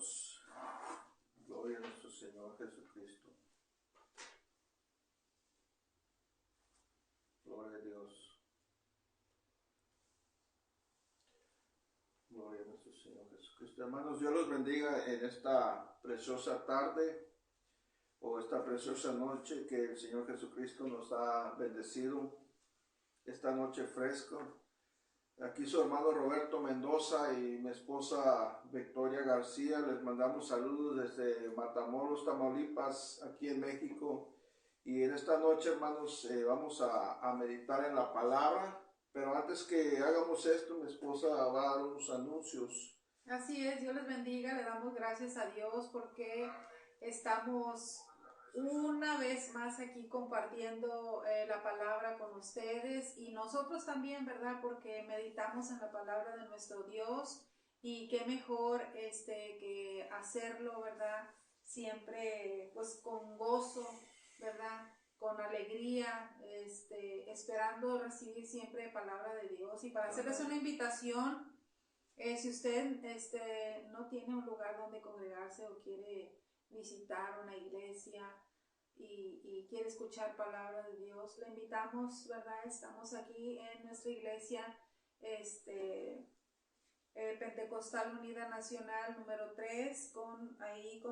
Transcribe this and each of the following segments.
Dios. Gloria a nuestro Señor Jesucristo. Gloria a Dios. Gloria a nuestro Señor Jesucristo. Hermanos, Dios los bendiga en esta preciosa tarde o esta preciosa noche que el Señor Jesucristo nos ha bendecido. Esta noche fresca. Aquí su hermano Roberto Mendoza y mi esposa Victoria García. Les mandamos saludos desde Matamoros, Tamaulipas, aquí en México. Y en esta noche, hermanos, vamos a meditar en la palabra. Pero antes que hagamos esto, mi esposa va a dar unos anuncios. Así es, Dios les bendiga, le damos gracias a Dios porque estamos una vez más aquí compartiendo la palabra con ustedes y nosotros también, ¿verdad? Porque meditamos en la palabra de nuestro Dios y qué mejor que hacerlo, ¿verdad? Siempre pues con gozo, ¿verdad? Con alegría, esperando recibir siempre palabra de Dios. Y para hacerles una invitación, si usted no tiene un lugar donde congregarse o quiere visitar una iglesia y quiere escuchar palabra de Dios, le invitamos, ¿verdad? Estamos aquí en nuestra iglesia Pentecostal Unida Nacional número 3 con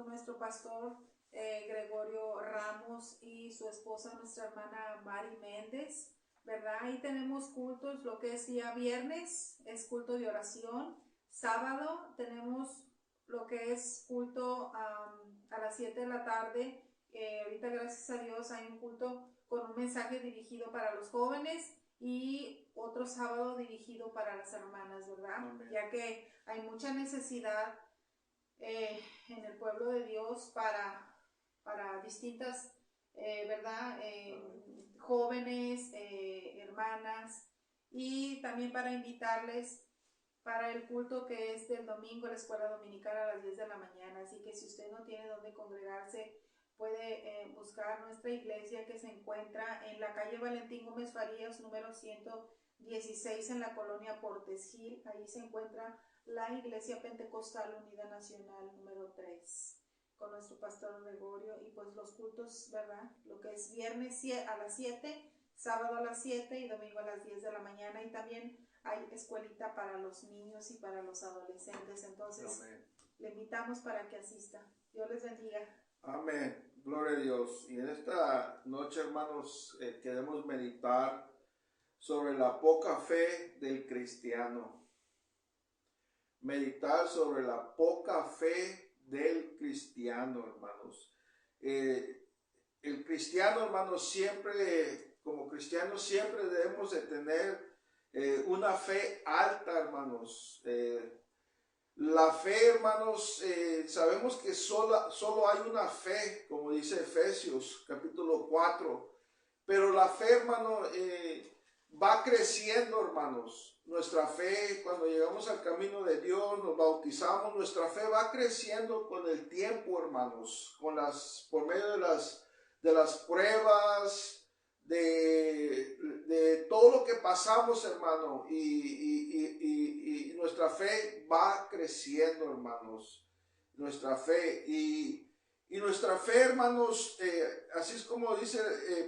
nuestro pastor Gregorio Ramos y su esposa, nuestra hermana Mari Méndez, ¿verdad? Ahí tenemos cultos, lo que es día viernes es culto de oración, sábado tenemos lo que es culto a las 7 de la tarde, ahorita gracias a Dios hay un culto con un mensaje dirigido para los jóvenes y otro sábado dirigido para las hermanas, ¿verdad? Amén. Ya que hay mucha necesidad en el pueblo de Dios para distintas, ¿verdad? Jóvenes, hermanas, y también para invitarles para el culto que es del domingo, la escuela dominical a las 10 de la mañana. Así que si usted no tiene dónde congregarse, puede buscar nuestra iglesia que se encuentra en la calle Valentín Gómez Farías, número 116 en la colonia Portes Gil. Ahí se encuentra la Iglesia Pentecostal Unida Nacional número 3 con nuestro pastor Gregorio, y pues los cultos, ¿verdad? Lo que es viernes a las 7, sábado a las 7 y domingo a las 10 de la mañana, y también hay escuelita para los niños y para los adolescentes. Entonces, amén, le invitamos para que asista. Dios les bendiga. Amén. Gloria a Dios. Y en esta noche, hermanos, queremos meditar sobre la poca fe del cristiano. Meditar sobre la poca fe del cristiano, hermanos. El cristiano, hermanos, siempre, como cristianos, siempre debemos de tener una fe alta, hermanos. La fe, hermanos, sabemos que solo hay una fe, como dice Efesios capítulo 4, pero la fe, hermano, va creciendo, hermanos. Nuestra fe, cuando llegamos al camino de Dios, nos bautizamos, nuestra fe va creciendo con el tiempo, hermanos, por medio de las pruebas, de todo lo que pasamos, hermano, y nuestra fe va creciendo, hermanos, nuestra fe, y nuestra fe, hermanos, así es como dice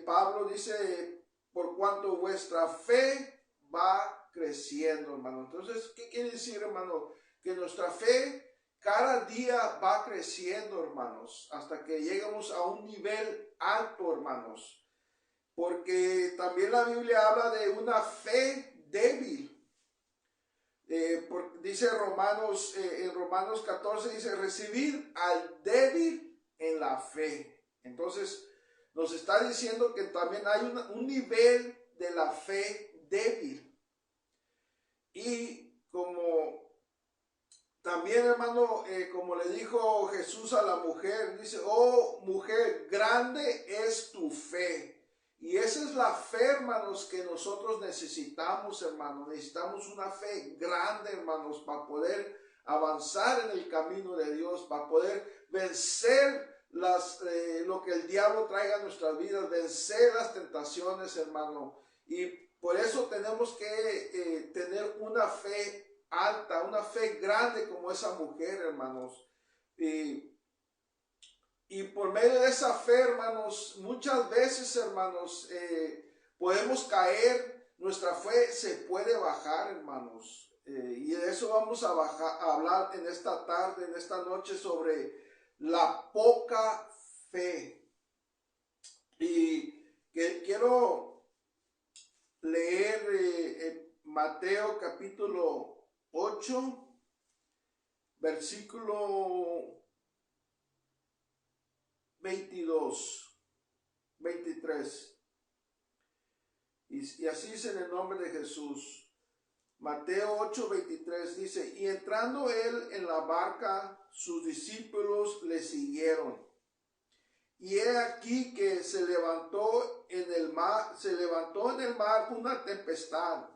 Pablo, dice, por cuanto vuestra fe va creciendo, hermano. Entonces, ¿qué quiere decir, hermano? Que nuestra fe cada día va creciendo, hermanos, hasta que lleguemos a un nivel alto, hermanos. Porque también la Biblia habla de una fe débil. Dice Romanos, en Romanos 14, dice, recibir al débil en la fe. Entonces, nos está diciendo que también hay un nivel de la fe débil. Y como también, hermano, como le dijo Jesús a la mujer, dice, oh mujer, grande es tu fe. Y esa es la fe, hermanos, que nosotros necesitamos, hermanos. Necesitamos una fe grande, hermanos, para poder avanzar en el camino de Dios, para poder vencer lo que el diablo traiga a nuestras vidas, vencer las tentaciones, hermano. Y por eso tenemos que tener una fe alta, una fe grande como esa mujer, hermanos. Y por medio de esa fe, hermanos, muchas veces, hermanos, podemos caer, nuestra fe se puede bajar, hermanos. Y de eso vamos a hablar en esta tarde, en esta noche, sobre la poca fe. Y que quiero leer Mateo capítulo 8, versículo 22, 23. Y así es en el nombre de Jesús. Mateo 8, 23 dice: y entrando él en la barca, sus discípulos le siguieron. Y he aquí que se levantó en el mar una tempestad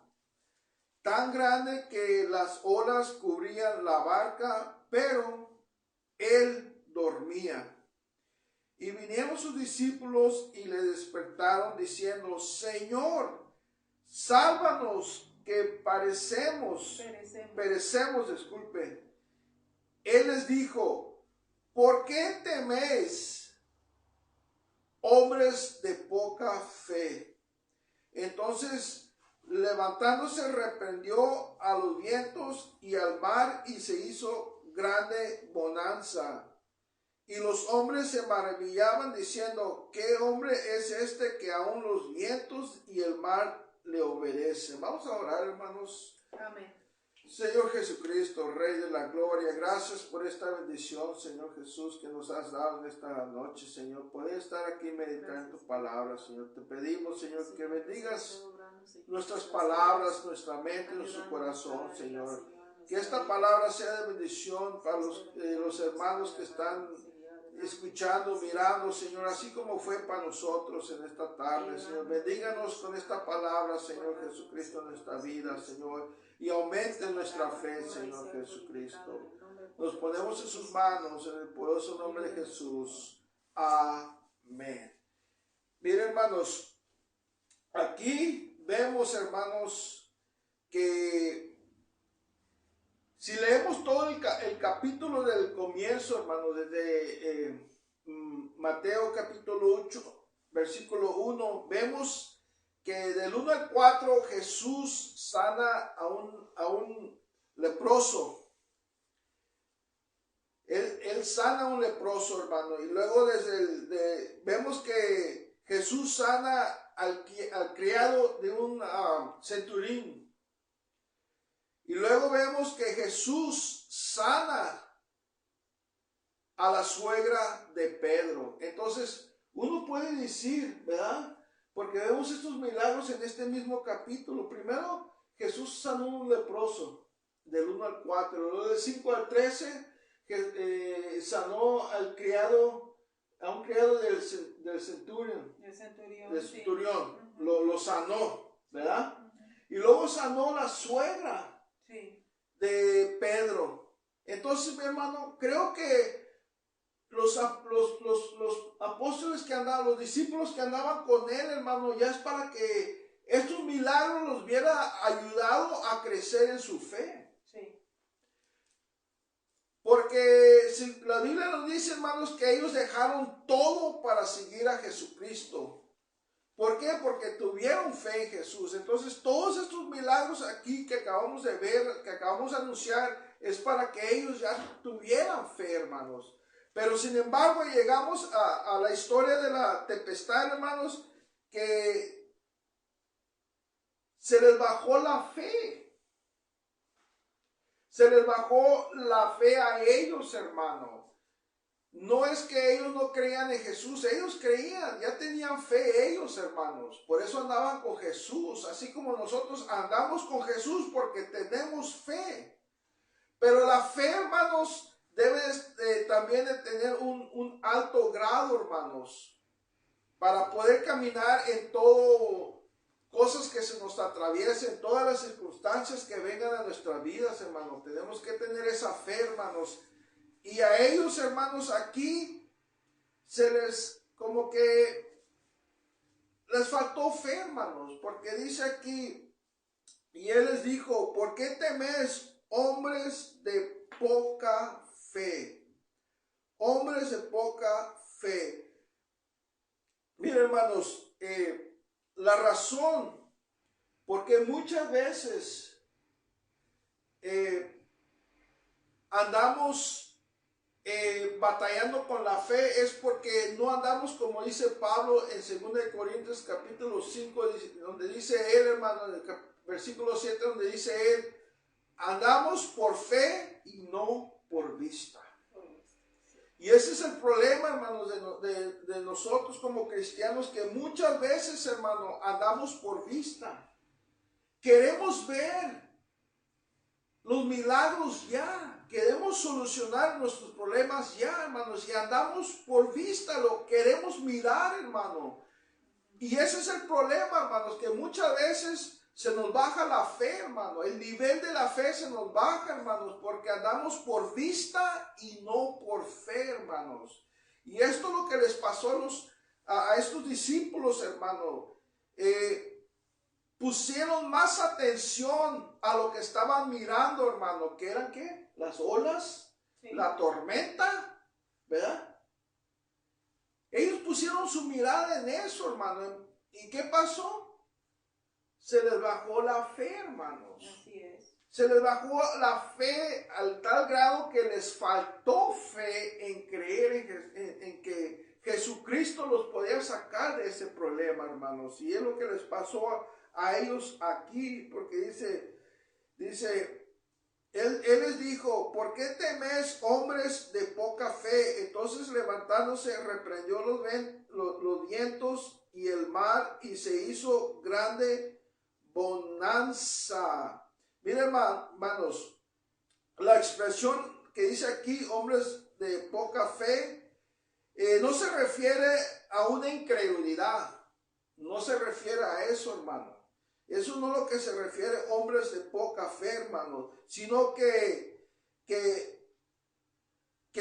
tan grande que las olas cubrían la barca, pero él dormía. Y vinieron sus discípulos y le despertaron diciendo: Señor, sálvanos, que perecemos. Él les dijo: ¿por qué teméis, hombres de poca fe? Entonces, levantándose, reprendió a los vientos y al mar, y se hizo grande bonanza. Y los hombres se maravillaban diciendo: ¿qué hombre es este que aún los vientos y el mar le obedecen? Vamos a orar, hermanos. Amén. Señor Jesucristo, Rey de la Gloria, gracias por esta bendición, Señor Jesús, que nos has dado en esta noche, Señor. Poder estar aquí meditando en tu palabra, Señor. Te pedimos, Señor, que bendigas nuestras palabras, nuestra mente, nuestro corazón, Señor. Que esta palabra sea de bendición para los hermanos que están escuchando, mirando, Señor, así como fue para nosotros en esta tarde, Señor. Bendíganos con esta palabra, Señor Jesucristo, en nuestra vida, Señor, y aumente nuestra fe, Señor Jesucristo. Nos ponemos en sus manos, en el poderoso nombre de Jesús. Amén. Miren, hermanos, aquí vemos, hermanos, que si leemos todo el capítulo del comienzo, hermano, desde Mateo capítulo 8, versículo 1, vemos que del 1 al 4 Jesús sana a un leproso. Él sana a un leproso, hermano, y luego vemos que Jesús sana al criado de un centurión. Y luego vemos que Jesús sana a la suegra de Pedro. Entonces, uno puede decir, ¿verdad? Porque vemos estos milagros en este mismo capítulo. Primero, Jesús sanó a un leproso, del 1 al 4. Luego, del 5 al 13, sanó a un criado del centurión. Sí. Lo sanó, ¿verdad? Y luego sanó a la suegra de Pedro. Entonces, mi hermano, creo que los apóstoles que andaban, los discípulos que andaban con él, hermano, ya es para que estos milagros los hubiera ayudado a crecer en su fe. Sí. Porque si la Biblia nos dice, hermanos, que ellos dejaron todo para seguir a Jesucristo. ¿Por qué? Porque tuvieron fe en Jesús. Entonces, todos estos milagros aquí que acabamos de ver, que acabamos de anunciar, es para que ellos ya tuvieran fe, hermanos. Pero, sin embargo, llegamos a la historia de la tempestad, hermanos, que se les bajó la fe. Se les bajó la fe a ellos, hermanos. No es que ellos no creían en Jesús, ellos creían, ya tenían fe ellos, hermanos. Por eso andaban con Jesús, así como nosotros andamos con Jesús porque tenemos fe. Pero la fe, hermanos, debe también de tener un alto grado, hermanos, para poder caminar en todo, cosas que se nos atraviesen, todas las circunstancias que vengan a nuestras vidas, hermanos. Tenemos que tener esa fe, hermanos. Y a ellos, hermanos, aquí se les, como que les faltó fe, hermanos, porque dice aquí, y él les dijo: ¿por qué teméis, hombres de poca fe? hombres de poca fe. Miren, hermanos, la razón porque muchas veces andamos batallando con la fe es porque no andamos como dice Pablo en 2 Corintios capítulo 5, donde dice él, hermano, en el versículo 7, donde dice él, andamos por fe y no por vista. Y ese es el problema, hermanos, de nosotros como cristianos, que muchas veces, hermano, andamos por vista. Queremos ver los milagros ya. Queremos solucionar nuestros problemas ya, hermanos. Y andamos por vista, lo queremos mirar, hermano. Y ese es el problema, hermanos, que muchas veces se nos baja la fe, hermano. El nivel de la fe se nos baja, hermanos, porque andamos por vista y no por fe, hermanos. Y esto es lo que les pasó a estos discípulos, hermano. Pusieron más atención a lo que estaban mirando, hermano, que eran ¿qué? Las olas, sí, la tormenta, ¿verdad? Ellos pusieron su mirada en eso, hermano. ¿Y qué pasó? Se les bajó la fe, hermanos. Así es. Se les bajó la fe al tal grado que les faltó fe en creer en que Jesucristo los podía sacar de ese problema, hermanos. Y es lo que les pasó a ellos aquí, porque dice, él les dijo, ¿por qué teméis, hombres de poca fe? Entonces levantándose reprendió los vientos y el mar, y se hizo grande bonanza. Miren, hermanos, la expresión que dice aquí, hombres de poca fe, no se refiere a una incredulidad, no se refiere a eso, hermano. Eso no es lo que se refiere a hombres de poca fe, hermano, sino que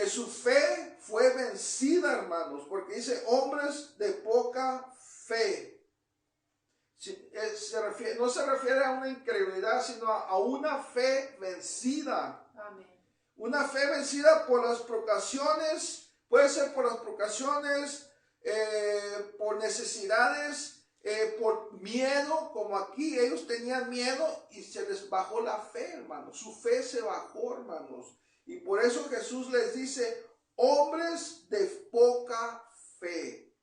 su fe fue vencida, hermanos, porque dice hombres de poca fe. No se refiere a una incredulidad, sino a una fe vencida. Amén. Una fe vencida por las provocaciones, puede ser por las provocaciones, por necesidades, por miedo, como aquí ellos tenían miedo y se les bajó la fe, hermanos. Su fe se bajó, hermanos. Y por eso Jesús les dice, hombres de poca fe.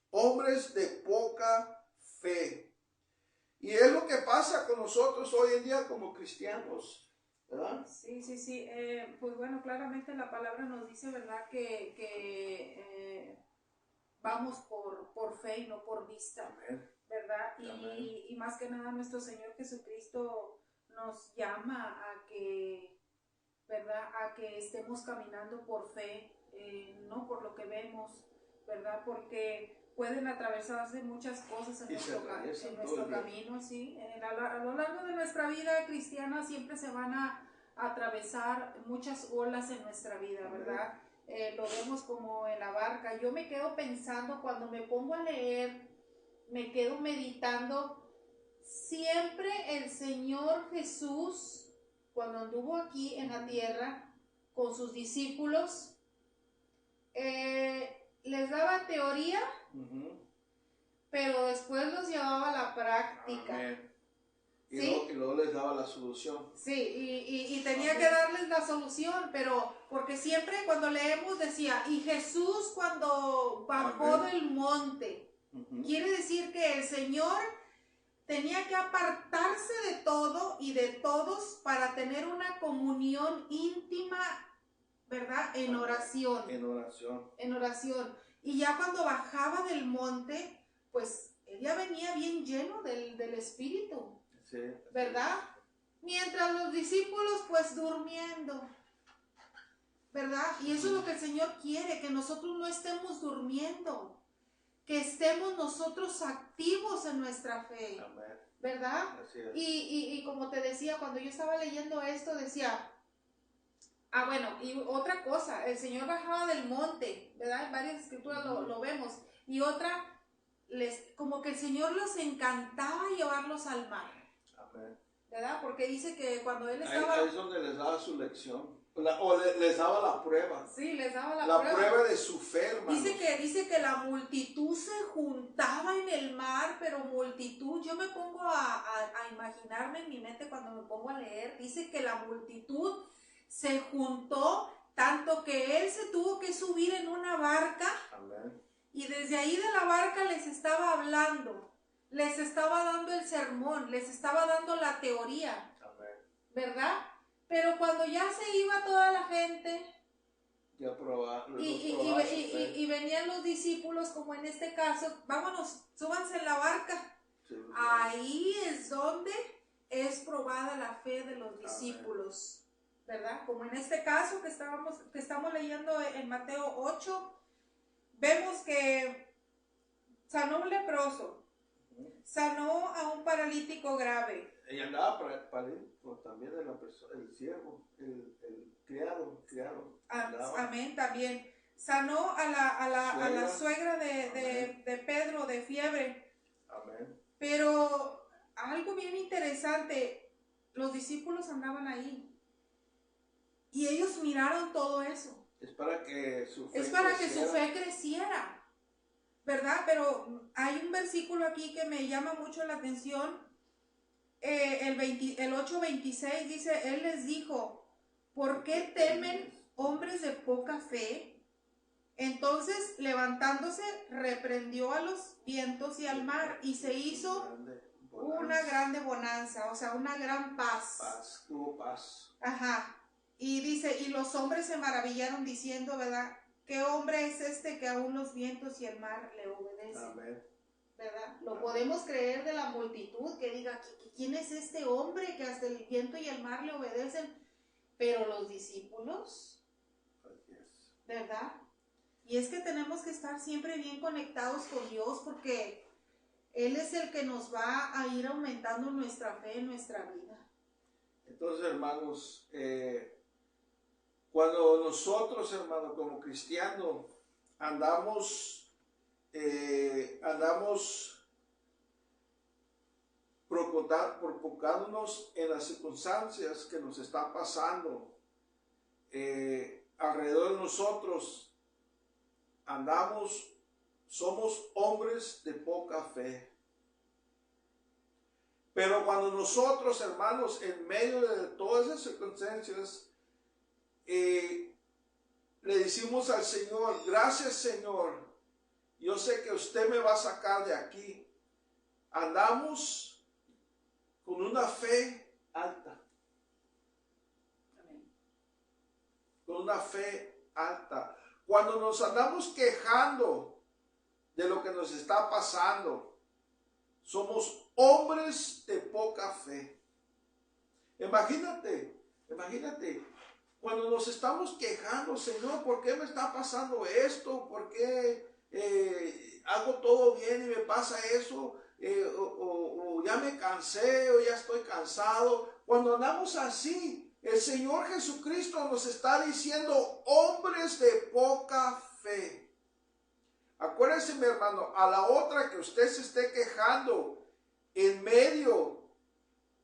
Hombres de poca fe. Y es lo que pasa con nosotros hoy en día como cristianos, ¿verdad? Sí. Pues bueno, claramente la palabra nos dice, ¿verdad? Que vamos por fe y no por vista. Amén. ¿Verdad? Amén. Y más que nada nuestro Señor Jesucristo nos llama a que, ¿verdad? A que estemos caminando por fe, no por lo que vemos, ¿verdad? Porque pueden atravesarse muchas cosas en nuestro camino, ¿sí? A lo largo de nuestra vida cristiana siempre se van a atravesar muchas olas en nuestra vida, ¿verdad? Lo vemos como en la barca. Yo me quedo pensando cuando me pongo a leer, me quedo meditando, siempre el Señor Jesús, cuando anduvo aquí en la tierra con sus discípulos, les daba teoría, pero después los llevaba a la práctica. Amén. Y, ¿sí? luego les daba la solución. Sí, y tenía que darles la solución, pero porque siempre cuando leemos decía, y Jesús cuando bajó del monte, quiere decir que el Señor tenía que apartarse de todo y de todos para tener una comunión íntima, ¿verdad? En oración. En oración. Y ya cuando bajaba del monte, pues él ya venía bien lleno del Espíritu. Sí. ¿Verdad? Mientras los discípulos pues durmiendo, ¿verdad? Y eso es lo que el Señor quiere, que nosotros no estemos durmiendo, que estemos nosotros activos en nuestra fe. Amén. ¿Verdad? Así es. Y como te decía, cuando yo estaba leyendo esto decía, bueno, y otra cosa, el Señor bajaba del monte, ¿verdad? En varias escrituras lo vemos, y otra, como que el Señor los encantaba llevarlos al mar. Amén. ¿verdad? Porque dice que cuando él Ahí, estaba... ahí es donde les daba su lección. Les daba la prueba. Sí, les daba La la prueba de su fe, hermanos. Dice que la multitud se juntaba en el mar, pero multitud, yo me pongo a imaginarme en mi mente cuando me pongo a leer, dice que la multitud se juntó tanto que él se tuvo que subir en una barca. Amén. Y desde ahí de la barca les estaba hablando, les estaba dando el sermón, les estaba dando la teoría. Amén. ¿Verdad? Pero cuando ya se iba toda la gente Ya y venían los discípulos, como en este caso, vámonos, súbanse en la barca. Sí, ahí es donde es probada la fe de los discípulos. Amén. ¿Verdad? Como en este caso que estamos leyendo en Mateo 8, vemos que sanó un leproso, sanó a un paralítico grave. Ella andaba paralítico también de la persona, el siervo, el criado. Amén, también. Sanó a la suegra de Pedro de fiebre. Amén. Pero algo bien interesante, los discípulos andaban ahí y ellos miraron todo eso. Es para que su fe creciera, ¿verdad? Pero hay un versículo aquí que me llama mucho la atención. El 8:26 dice, él les dijo, ¿por qué temen hombres de poca fe? Entonces, levantándose, reprendió a los vientos y al mar, y se hizo una grande bonanza, o sea, una gran paz. Hubo paz. Ajá. Y dice, y los hombres se maravillaron diciendo, ¿verdad? ¿Qué hombre es este que aún los vientos y el mar le obedecen? Amén. ¿Verdad? Lo podemos creer de la multitud que diga, ¿quién es este hombre que hasta el viento y el mar le obedecen? Pero los discípulos, ¿verdad? Y es que tenemos que estar siempre bien conectados con Dios porque Él es el que nos va a ir aumentando nuestra fe en nuestra vida. Entonces, hermanos, cuando nosotros, hermanos, como cristianos, andamos provocándonos en las circunstancias que nos están pasando alrededor de nosotros, somos hombres de poca fe. Pero cuando nosotros, hermanos, en medio de todas esas circunstancias, le decimos al Señor, gracias Señor, yo sé que usted me va a sacar de aquí. Andamos con una fe alta. Amén. Con una fe alta. Cuando nos andamos quejando de lo que nos está pasando, somos hombres de poca fe. Imagínate, cuando nos estamos quejando, Señor, ¿por qué me está pasando esto? ¿Por qué hago todo bien y me pasa eso? O ya me cansé, o ya estoy cansado. Cuando andamos así, el Señor Jesucristo nos está diciendo, hombres de poca fe. Acuérdense, mi hermano, a la otra que usted se esté quejando en medio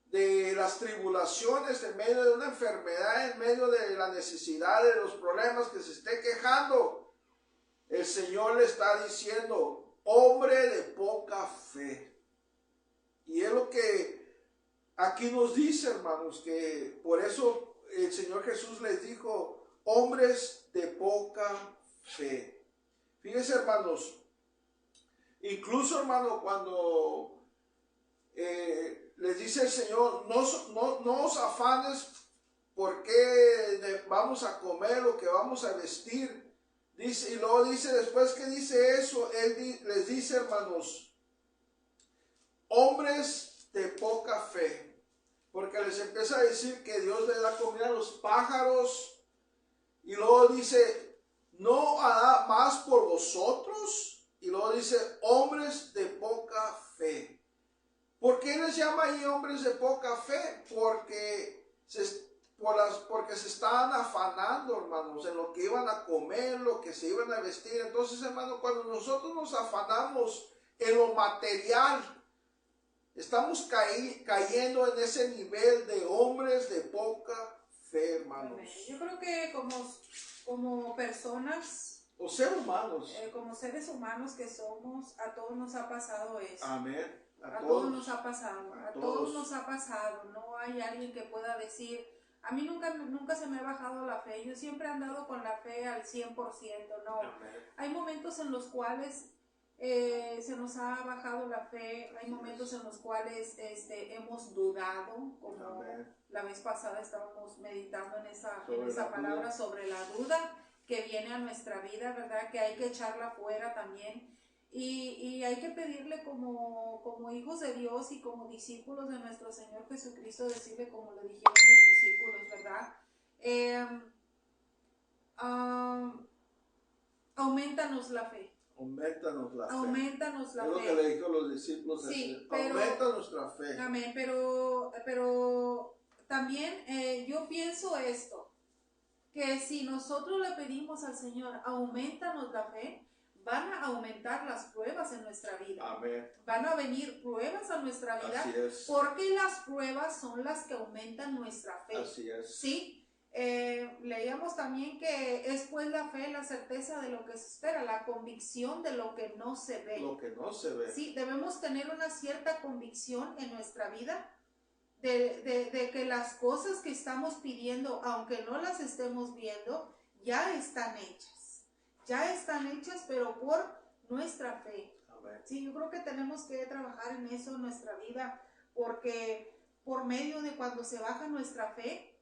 de las tribulaciones, en medio de una enfermedad, en medio de la necesidad, de los problemas que se esté quejando, el Señor le está diciendo, hombre de poca fe. Y es lo que aquí nos dice, hermanos, que por eso el Señor Jesús les dijo, hombres de poca fe. Fíjense, hermanos, incluso, hermano, cuando les dice el Señor, no os afanes por qué vamos a comer o que vamos a vestir. Dice, y luego dice, después que dice eso, Él les dice, hermanos, hombres de poca fe, porque les empieza a decir que Dios le da comida a los pájaros, y luego dice, no hará más por vosotros, y luego dice, hombres de poca fe. ¿Por qué les llama ahí hombres de poca fe? Porque se estaban afanando, hermanos, en lo que iban a comer, lo que se iban a vestir. Entonces, hermano, cuando nosotros nos afanamos en lo material, Estamos cayendo en ese nivel de hombres de poca fe, hermanos. Amén. Yo creo que como personas, O seres humanos. como seres humanos que somos, a todos nos ha pasado eso. Amén. A todos nos ha pasado, A a todos. todos nos ha pasado. No hay alguien que pueda decir, a mí nunca se me ha bajado la fe, yo siempre he andado con la fe al 100%, no. Amén. Hay momentos en los cuales se nos ha bajado la fe, hay momentos en los cuales hemos dudado, como Amén. la vez pasada estábamos meditando en esa duda. palabra sobre la duda que viene a nuestra vida, ¿verdad? Que hay que echarla fuera también. Y hay que pedirle como hijos de Dios y como discípulos de nuestro Señor Jesucristo, decirle como le dijeron los discípulos, ¿verdad? Aumentanos la fe. Aumentanos la fe. Aumentanos la Es lo fe. que le dijo a los discípulos. Sí, pero, aumenta nuestra fe. Amén, pero también yo pienso esto, que si nosotros le pedimos al Señor, aumentanos la fe, van a aumentar las pruebas en nuestra vida. Amén. Van a venir pruebas a nuestra vida. Así es. Porque las pruebas son las que aumentan nuestra fe. Así es. ¿Sí? Leíamos también que es pues la fe, la certeza de lo que se espera, la convicción de lo que no se ve. Lo que no se ve. Sí, debemos tener una cierta convicción en nuestra vida de que las cosas que estamos pidiendo, aunque no las estemos viendo, ya están hechas. Ya están hechas, pero por nuestra fe. Amén. Sí, yo creo que tenemos que trabajar en eso en nuestra vida, porque por medio de cuando se baja nuestra fe,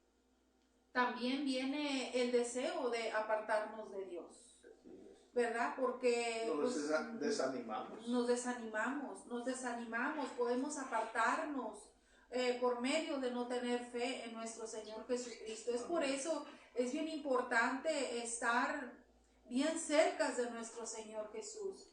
también viene el deseo de apartarnos de Dios, ¿verdad? Porque nos desanimamos. Nos desanimamos, podemos apartarnos por medio de no tener fe en nuestro Señor Jesucristo. Es por eso, es bien importante estar bien cerca de nuestro Señor Jesús.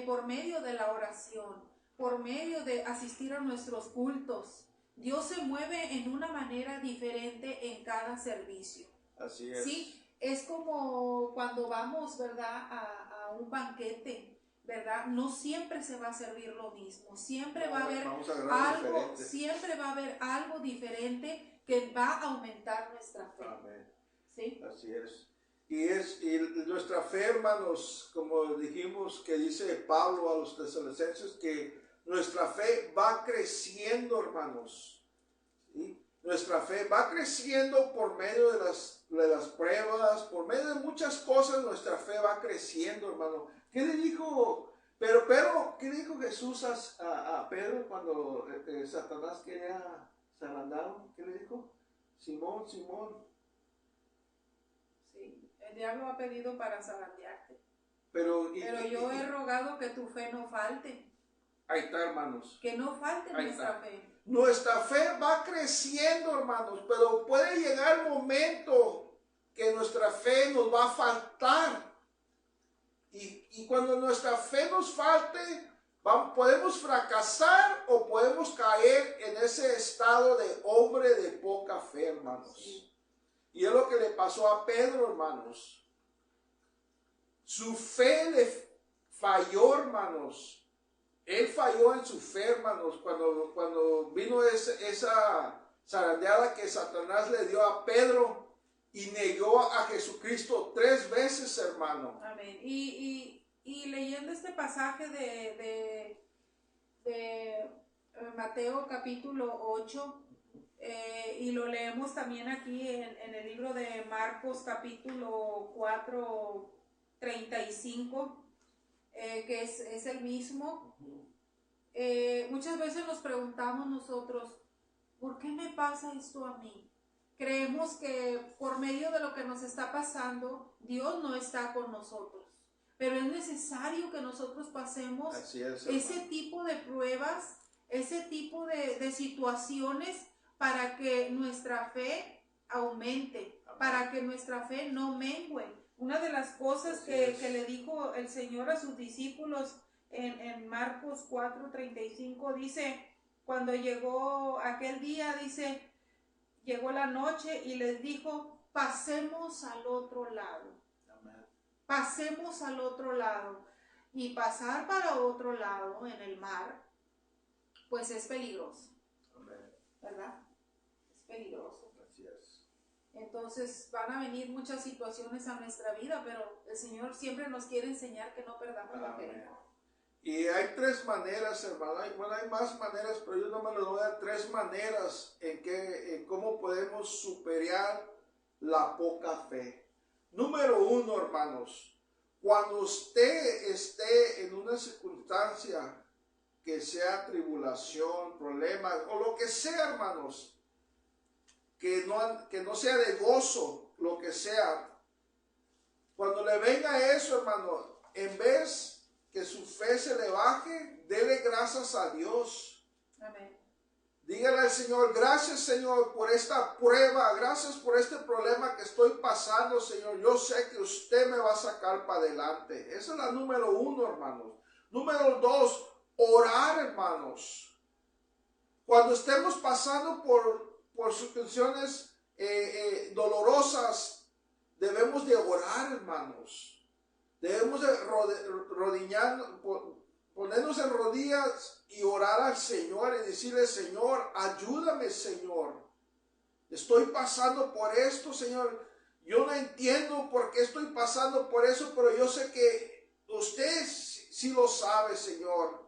Por medio de la oración, por medio de asistir a nuestros cultos. Dios se mueve en una manera diferente en cada servicio. Así es. Sí, es como cuando vamos, ¿verdad?, a un banquete, ¿verdad? No siempre se va a servir lo mismo, siempre va a haber algo, siempre va a haber algo diferente que va a aumentar nuestra fe. Amén. ¿Sí? Así es. Y nuestra fe, hermanos, como dijimos, que dice Pablo a los tesalonicenses, que nuestra fe va creciendo, hermanos. ¿Sí? Nuestra fe va creciendo por medio de las pruebas, por medio de muchas cosas, nuestra fe va creciendo, hermano. ¿Qué le dijo? Pero ¿qué dijo Jesús a Pedro cuando Satanás quería zarandarlo? ¿Qué le dijo? Simón, Simón. El diablo ha pedido para zarandearte. Pero yo he rogado que tu fe no falte. Ahí está, hermanos. Que no falte nuestra fe. Nuestra fe va creciendo, hermanos, pero puede llegar el momento que nuestra fe nos va a faltar. Y cuando nuestra fe nos falte, podemos fracasar o podemos caer en ese estado de hombre de poca fe, hermanos. Sí. Y es lo que le pasó a Pedro, hermanos. Su fe le falló, hermanos. Él falló en su fe, hermanos, cuando vino esa zarandeada que Satanás le dio a Pedro y negó a Jesucristo 3 veces, hermano. Amén. Y leyendo este pasaje de Mateo capítulo 8, y lo leemos también aquí en el libro de Marcos capítulo 4, 35, que es el mismo. Muchas veces nos preguntamos nosotros, ¿por qué me pasa esto a mí? Creemos que por medio de lo que nos está pasando, Dios no está con nosotros. Pero es necesario que nosotros pasemos ese tipo de pruebas, ese tipo de situaciones para que nuestra fe aumente, para que nuestra fe no mengue. Una de las cosas que le dijo el Señor a sus discípulos en Marcos 4:35 dice, cuando llegó aquel día, dice, llegó la noche y les dijo, pasemos al otro lado. Amén. Pasemos al otro lado. Y pasar para otro lado en el mar pues es peligroso, Amén. ¿verdad? Es peligroso. Así es. Entonces van a venir muchas situaciones a nuestra vida, pero el Señor siempre nos quiere enseñar que no perdamos la fe. Amén. Y hay tres maneras, hermano. Bueno, hay más maneras, pero yo no me les voy a dar tres maneras en cómo podemos superar la poca fe. Número uno, hermanos, cuando usted esté en una circunstancia que sea tribulación, problema o lo que sea, hermanos, que no sea de gozo, lo que sea, cuando le venga eso, hermano, en vez que su fe se le baje, dele gracias a Dios. Amén. Dígale al Señor, gracias Señor por esta prueba, gracias por este problema que estoy pasando, Señor. Yo sé que usted me va a sacar para adelante. Esa es la número uno, hermanos. Número dos, orar, hermanos. Cuando estemos pasando por situaciones dolorosas, debemos de orar, hermanos. Debemos de ponernos en rodillas y orar al Señor y decirle, Señor, ayúdame, Señor. Estoy pasando por esto, Señor. Yo no entiendo por qué estoy pasando por eso, pero yo sé que usted sí lo sabe, Señor.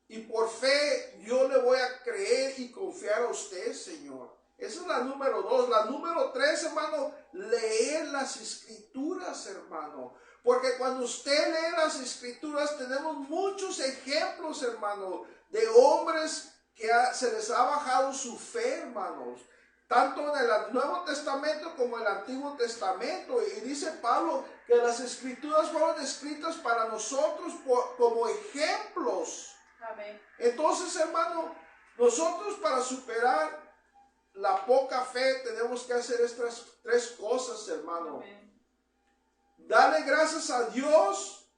Y por fe yo le voy a creer y confiar a usted, Señor. Esa es la número dos. La número tres, hermano, leer las escrituras, hermano. Porque cuando usted lee las escrituras, tenemos muchos ejemplos, hermano, de hombres que se les ha bajado su fe, hermanos. Tanto en el Nuevo Testamento como en el Antiguo Testamento. Y dice Pablo que las escrituras fueron escritas para nosotros como ejemplos. Amén. Entonces, hermano, nosotros para superar la poca fe tenemos que hacer estas tres cosas, hermano. Amén. Darle gracias a Dios,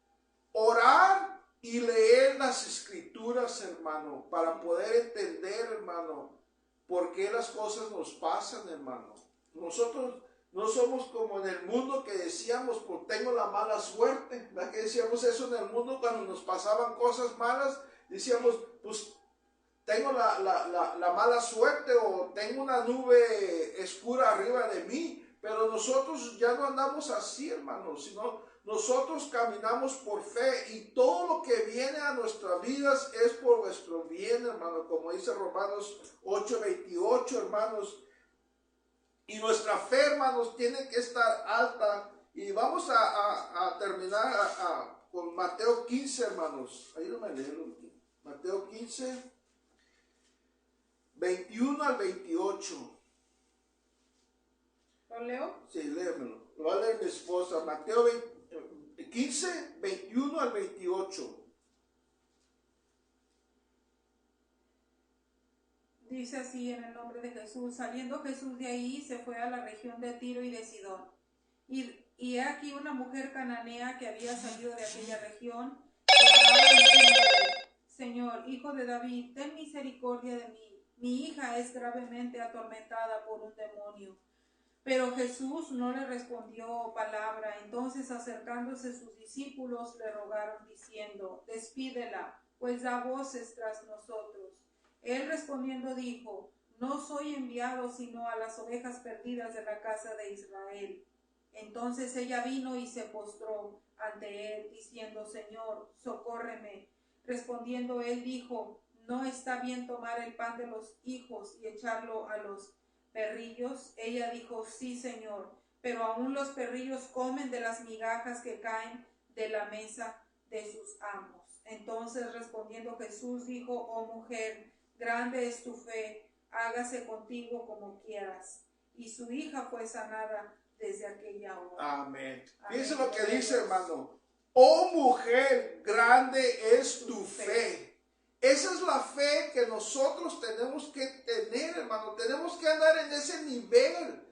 orar y leer las escrituras, hermano, para poder entender, hermano, por qué las cosas nos pasan, hermano. Nosotros no somos como en el mundo que decíamos, pues tengo la mala suerte. ¿Verdad que decíamos eso en el mundo cuando nos pasaban cosas malas? Decíamos, pues tengo la mala suerte o tengo una nube oscura arriba de mí. Pero nosotros ya no andamos así, hermanos, sino nosotros caminamos por fe y todo lo que viene a nuestras vidas es por nuestro bien, hermano, como dice Romanos 8:28, hermanos. Y nuestra fe, hermanos, tiene que estar alta. Y vamos a terminar con Mateo 15, hermanos. Ayúdame a leerlo. Mateo 15, 21 al 28. ¿Lo leo? Sí, léemelo. Lo va a leer mi esposa. Mateo 15, 21 al 28. Dice así en el nombre de Jesús. Saliendo Jesús de ahí, se fue a la región de Tiro y de Sidón. Y he aquí una mujer cananea que había salido de aquella región, clamaba diciéndole, Señor, Hijo de David, ten misericordia de mí. Mi hija es gravemente atormentada por un demonio. Pero Jesús no le respondió palabra. Entonces, acercándose sus discípulos, le rogaron diciendo, despídela, pues da voces tras nosotros. Él respondiendo dijo, no soy enviado sino a las ovejas perdidas de la casa de Israel. Entonces ella vino y se postró ante él, diciendo, Señor, socórreme. Respondiendo él dijo, no está bien tomar el pan de los hijos y echarlo a los perrillos. Ella dijo, sí, Señor, pero aún los perrillos comen de las migajas que caen de la mesa de sus amos. Entonces respondiendo Jesús dijo, oh mujer, grande es tu fe, hágase contigo como quieras. Y su hija fue sanada desde aquella hora. Amén. Fíjense lo que dice, hermano. Oh mujer, grande es tu fe. Esa es la fe que nosotros tenemos que tener, hermano. Tenemos que andar en ese nivel,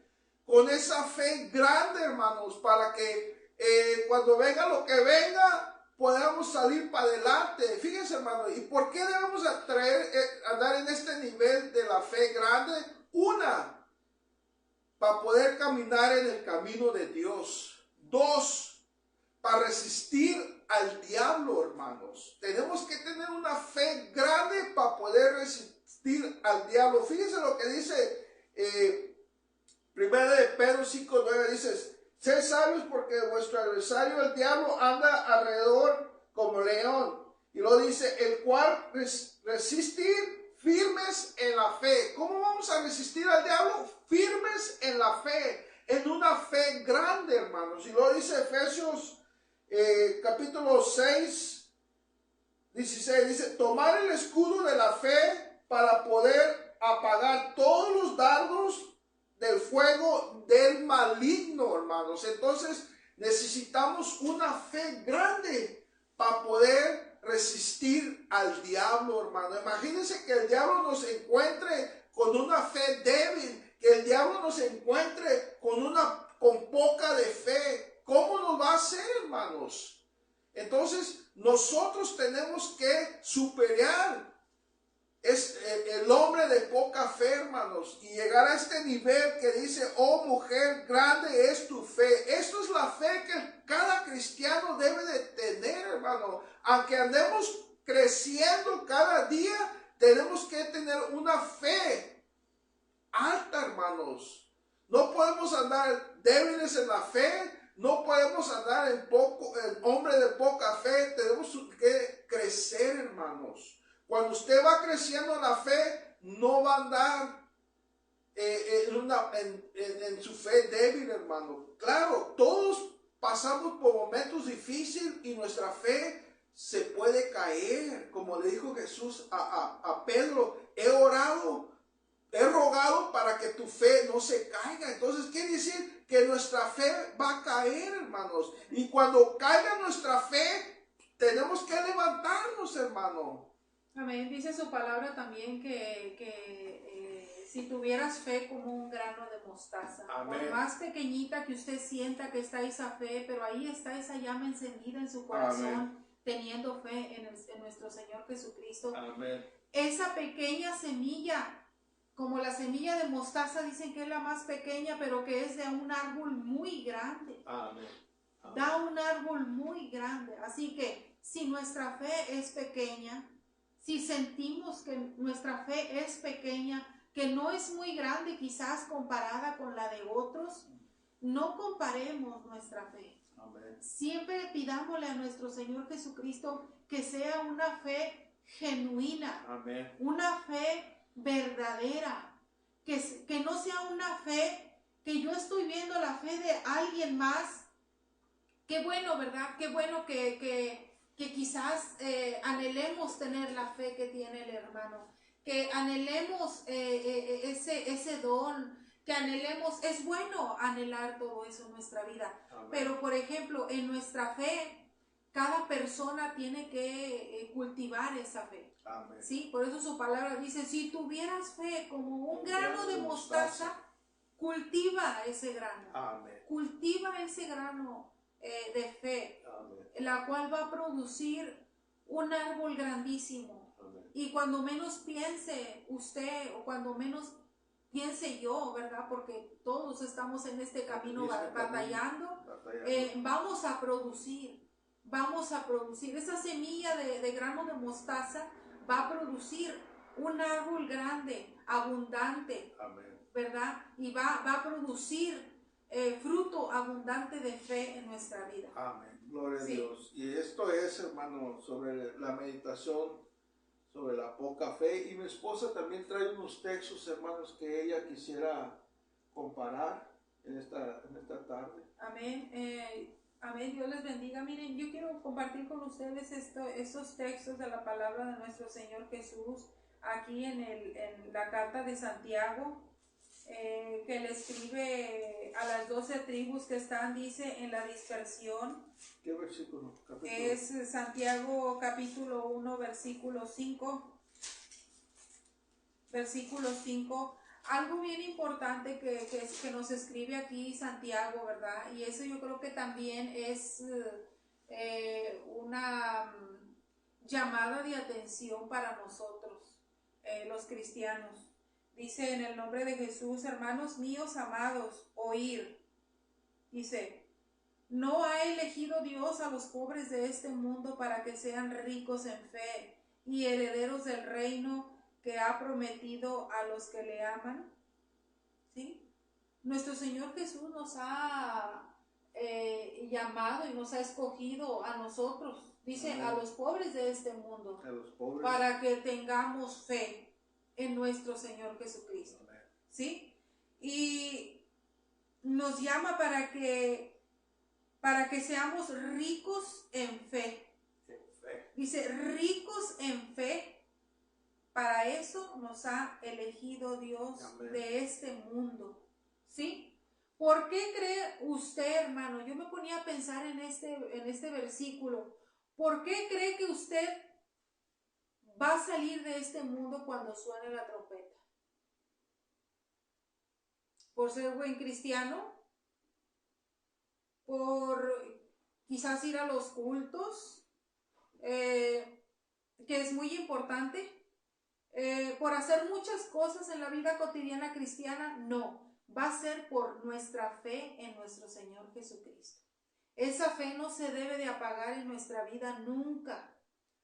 con esa fe grande, hermanos, para que cuando venga lo que venga, podamos salir para adelante. Fíjense, hermano, ¿y por qué debemos andar en este nivel de la fe grande? Para poder caminar en el camino de Dios. 2, para resistir al diablo, hermanos. Tenemos que tener una fe grande para poder resistir al diablo. Fíjense lo que dice Primera de Pedro 5:9, dice: sed sabios porque vuestro adversario el diablo anda alrededor como león. Y lo dice, el cual resistir firmes en la fe. ¿Cómo vamos a resistir al diablo? Firmes en la fe, en una fe grande, hermanos. Y lo dice Efesios capítulo 6, 16, dice, tomar el escudo de la fe para poder apagar todos los dardos del fuego del maligno, hermanos. Entonces necesitamos una fe grande para poder resistir al diablo, hermano. Imagínense que el diablo nos encuentre con una fe débil, que el diablo nos encuentre con poca de fe. ¿Cómo nos va a hacer, hermanos? Entonces nosotros tenemos que superar el hombre de poca fe, hermanos, y llegar a este nivel que dice, oh mujer, grande es tu fe. Esto es la fe que cada cristiano debe de tener, hermano. Aunque andemos creciendo cada día, tenemos que tener una fe alta, hermanos. No podemos andar débiles en la fe, no podemos andar en hombre de poca fe. Tenemos que crecer, hermanos. Cuando usted va creciendo en la fe, no va a andar en su fe débil, hermano. Claro, todos pasamos por momentos difíciles y nuestra fe se puede caer. Como le dijo Jesús a Pedro, he rogado para que tu fe no se caiga. Entonces quiere decir que nuestra fe va a caer, hermanos. Y cuando caiga nuestra fe, tenemos que levantarnos, hermano. Amén. Dice su palabra también que si tuvieras fe como un grano de mostaza, amén, por más pequeñita que usted sienta que está esa fe, pero ahí está esa llama encendida en su corazón, amén, teniendo fe en nuestro Señor Jesucristo. Amén. Esa pequeña semilla, como la semilla de mostaza, dicen que es la más pequeña, pero que es de un árbol muy grande. Amén. Amén. Da un árbol muy grande. Así que si nuestra fe es pequeña, si sentimos que nuestra fe es pequeña, que no es muy grande quizás comparada con la de otros, no comparemos nuestra fe. Amén. Siempre pidámosle a nuestro Señor Jesucristo que sea una fe genuina, amén, una fe verdadera, que no sea una fe que yo estoy viendo la fe de alguien más. Qué bueno, ¿verdad? Qué bueno que quizás anhelemos tener la fe que tiene el hermano, que anhelemos ese don, que anhelemos, es bueno anhelar todo eso en nuestra vida. Amén. Pero por ejemplo, en nuestra fe, cada persona tiene que cultivar esa fe. Amén. ¿Sí? Por eso su palabra dice, si tuvieras fe como un grano de mostaza, cultiva ese grano. Amén. Cultiva ese grano de fe. Amén. La cual va a producir un árbol grandísimo. Amén. Y cuando menos piense usted o cuando menos piense yo, ¿verdad? Porque todos estamos en este camino batallando. Vamos a producir esa semilla de grano de mostaza, va a producir un árbol grande, abundante. Amén. ¿Verdad? Y va a producir fruto abundante de fe en nuestra vida. Amén. Gloria sí. a Dios. Y esto es, hermano, sobre la meditación, sobre la poca fe. Y mi esposa también trae unos textos, hermanos, que ella quisiera comparar en esta tarde. Amén. Amén. Dios les bendiga. Miren, yo quiero compartir con ustedes estos textos de la palabra de nuestro Señor Jesús aquí en la carta de Santiago. Que le escribe a las 12 tribus que están, dice, en la dispersión. ¿Qué versículo? Capítulo. Es Santiago capítulo 1, versículo 5. Versículo 5. Algo bien importante que nos escribe aquí Santiago, ¿verdad? Y eso yo creo que también es una llamada de atención para nosotros, los cristianos. Dice, en el nombre de Jesús, hermanos míos amados, oír. Dice, ¿No ha elegido Dios a los pobres de este mundo para que sean ricos en fe y herederos del reino que ha prometido a los que le aman? ¿Sí? Nuestro Señor Jesús nos ha llamado y nos ha escogido a nosotros, dice, Amén. a los pobres de este mundo, A los pobres. para que tengamos fe en nuestro Señor Jesucristo. Amén. ¿Sí? Y nos llama para que seamos ricos en fe. En fe. Dice, ricos en fe. Para eso nos ha elegido Dios. Amén. De este mundo. ¿Sí? ¿Por qué cree usted, hermano? Yo me ponía a pensar en este versículo. ¿Por qué cree que usted va a salir de este mundo cuando suene la trompeta? ¿Por ser buen cristiano? ¿Por quizás ir a los cultos? Que es muy importante. ¿Por hacer muchas cosas en la vida cotidiana cristiana? No. Va a ser por nuestra fe en nuestro Señor Jesucristo. Esa fe no se debe de apagar en nuestra vida nunca.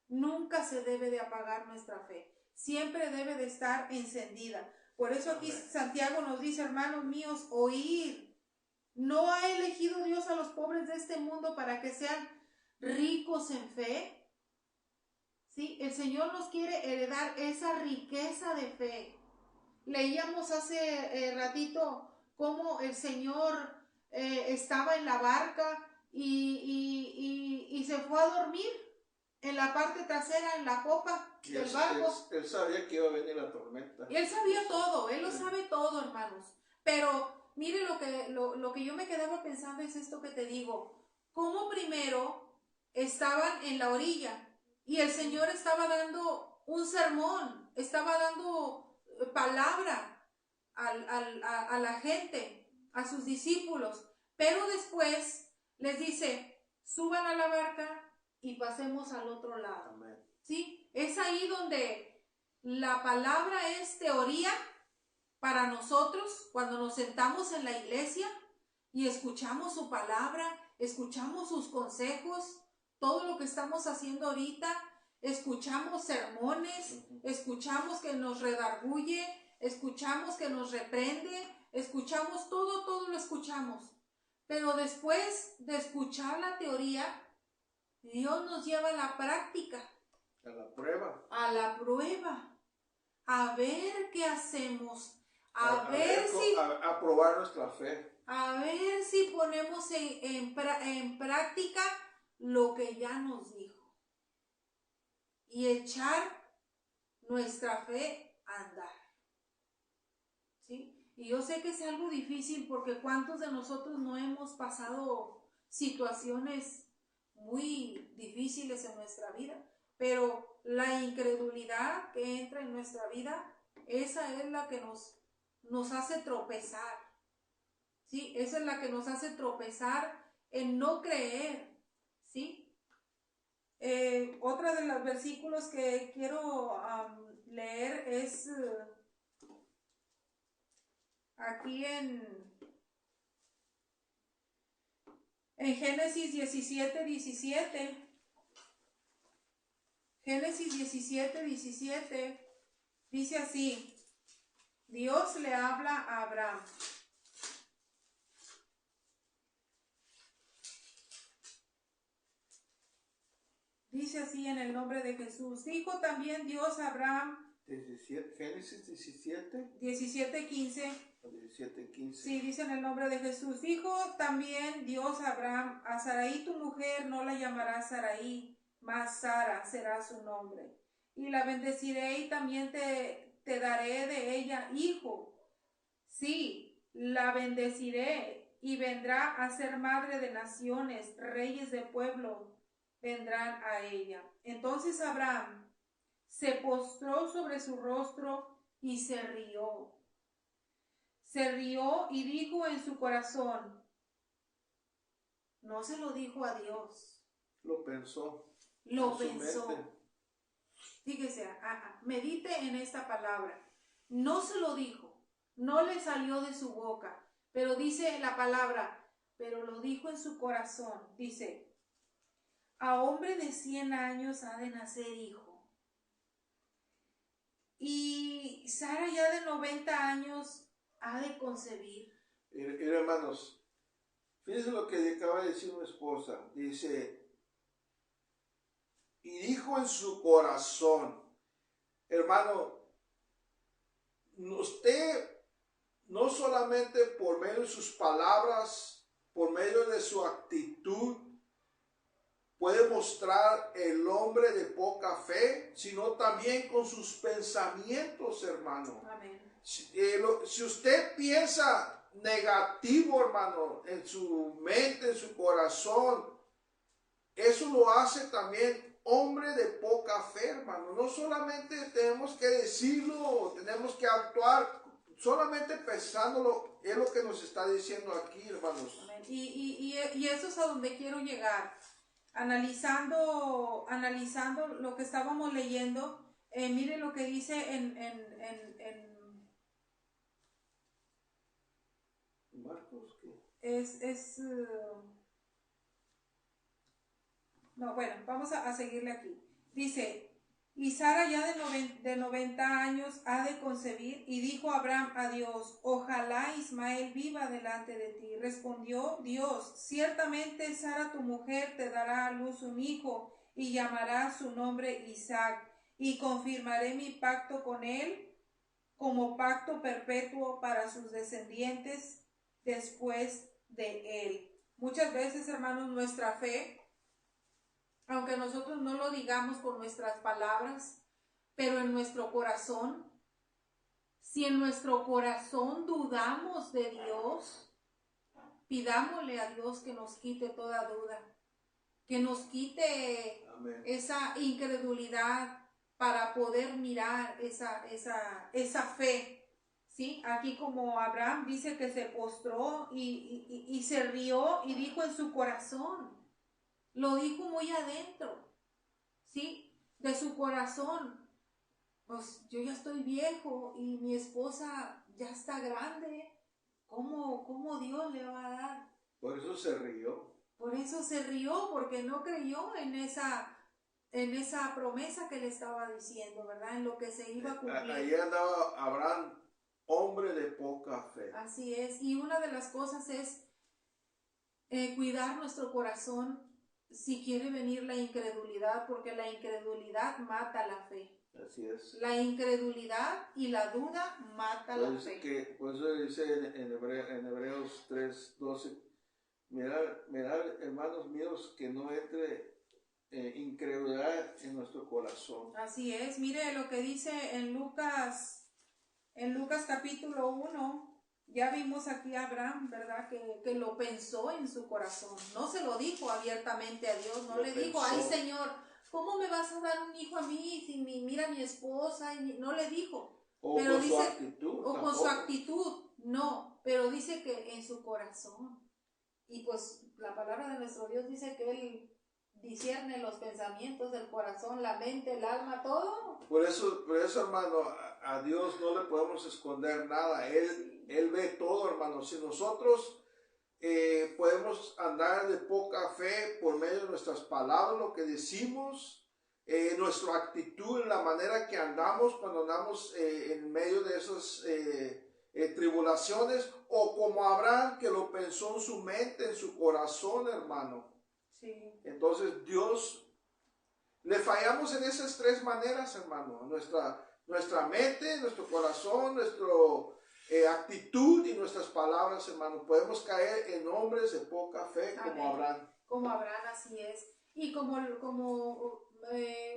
Nunca se debe de apagar nuestra fe. Siempre debe de estar encendida. Por eso aquí Santiago nos dice, hermanos míos, oíd. ¿No ha elegido Dios a los pobres de este mundo para que sean ricos en fe? ¿Sí? El Señor nos quiere heredar esa riqueza de fe. Leíamos hace ratito cómo el Señor estaba en la barca y se fue a dormir en la parte trasera, en la popa del barco. Él sabía que iba a venir la tormenta. Y él sabía todo, él lo sabe todo, hermanos. Pero mire lo que yo me quedaba pensando es esto que te digo. Cómo primero estaban en la orilla y el Señor estaba dando un sermón, estaba dando palabra a la gente, a sus discípulos, pero después les dice, suban a la barca y pasemos al otro lado. Amén. ¿Sí? Es ahí donde la palabra es teoría para nosotros, cuando nos sentamos en la iglesia y escuchamos su palabra, escuchamos sus consejos, todo lo que estamos haciendo ahorita, escuchamos sermones, escuchamos que nos redarguye, escuchamos que nos reprende, escuchamos todo lo escuchamos. Pero después de escuchar la teoría, Dios nos lleva a la práctica. A la prueba. A la prueba. A ver qué hacemos. A probar nuestra fe. A ver si ponemos en práctica lo que ya nos dijo. Y echar nuestra fe a andar. ¿Sí? Y yo sé que es algo difícil porque ¿cuántos de nosotros no hemos pasado situaciones muy difíciles en nuestra vida? Pero la incredulidad que entra en nuestra vida, esa es la que nos hace tropezar. ¿Sí? Esa es la que nos hace tropezar en no creer. ¿Sí? Otra de los versículos que quiero leer es aquí en Génesis 17:17. Génesis 17:17 dice así: Dios le habla a Abraham. Dice así en el nombre de Jesús. Dijo también Dios a Abraham. Génesis 17. 17:15. 17:15. Sí, dice en el nombre de Jesús. Dijo también Dios a Abraham: a Sarai tu mujer no la llamarás Sarai, mas Sara será su nombre. Y la bendeciré y también te daré de ella hijo. Sí, la bendeciré y vendrá a ser madre de naciones, reyes de pueblo vendrán a ella. Entonces Abraham se postró sobre su rostro y se rió. Se rió y dijo en su corazón, no se lo dijo a Dios. Lo pensó. Lo pensó. Fíjese, medite en esta palabra. No se lo dijo, no le salió de su boca, pero dice la palabra, pero lo dijo en su corazón. Dice, a hombre de 100 años ha de nacer hijo. Y Sara ya de 90 años ha de concebir. Hermanos, fíjense lo que acaba de decir mi esposa. Dice, y dijo en su corazón. Hermano, usted no solamente por medio de sus palabras, por medio de su actitud, puede mostrar el hombre de poca fe, sino también con sus pensamientos, hermano. Amén. Si usted piensa negativo, hermano, en su mente, en su corazón, eso lo hace también hombre de poca fe, hermano. No solamente tenemos que decirlo, tenemos que actuar, solamente pensándolo, es lo que nos está diciendo aquí, hermanos. Amén. Y eso es a donde quiero llegar. Analizando lo que estábamos leyendo, mire lo que dice Marcos, ¿qué? No, bueno, vamos a seguirle aquí. Dice, y Sara ya de 90 años ha de concebir, y dijo Abraham a Dios, ojalá Ismael viva delante de ti. Respondió Dios, ciertamente Sara tu mujer te dará a luz un hijo, y llamará su nombre Isaac, y confirmaré mi pacto con él como pacto perpetuo para sus descendientes después de él. Muchas veces, hermanos, nuestra fe, aunque nosotros no lo digamos por nuestras palabras, pero en nuestro corazón, si en nuestro corazón dudamos de Dios, pidámosle a Dios que nos quite toda duda, que nos quite Amén. esa incredulidad para poder mirar esa fe. ¿Sí? Aquí como Abraham dice que se postró y se rió y dijo en su corazón. Lo dijo muy adentro, ¿sí? De su corazón. Pues yo ya estoy viejo y mi esposa ya está grande. ¿Cómo Dios le va a dar? Por eso se rió. Por eso se rió, porque no creyó en esa promesa que le estaba diciendo, ¿verdad? En lo que se iba a cumplir. Ahí andaba Abraham, hombre de poca fe. Así es. Y una de las cosas es cuidar nuestro corazón si quiere venir la incredulidad, porque la incredulidad mata la fe. Así es. La incredulidad y la duda mata la fe. Por eso dice en Hebreos 3:12, mirad, hermanos míos, que no entre incredulidad en nuestro corazón. Así es. Mire lo que dice en Lucas capítulo 1. Ya vimos aquí a Abraham, ¿verdad? Que lo pensó en su corazón. No se lo dijo abiertamente a Dios. No le dijo, ay Señor, ¿cómo me vas a dar un hijo a mí si mira a mi esposa? No le dijo. O pero con dice, su actitud. O con su actitud. No, pero dice que en su corazón. Y pues la palabra de nuestro Dios dice que Él discierne los pensamientos del corazón, la mente, el alma, todo. Por eso hermano, a Dios no le podemos esconder nada. Él ve todo, hermano. Si nosotros podemos andar de poca fe por medio de nuestras palabras, lo que decimos, nuestra actitud, en la manera que andamos cuando andamos en medio de esas tribulaciones, o como Abraham, que lo pensó en su mente, en su corazón, hermano. Sí. Entonces Dios, le fallamos en esas tres maneras, hermano. Nuestra mente, nuestro corazón, nuestra actitud y nuestras palabras, hermano. Podemos caer en hombres de poca fe. Amén. Como Abraham. Como Abraham, así es. Y como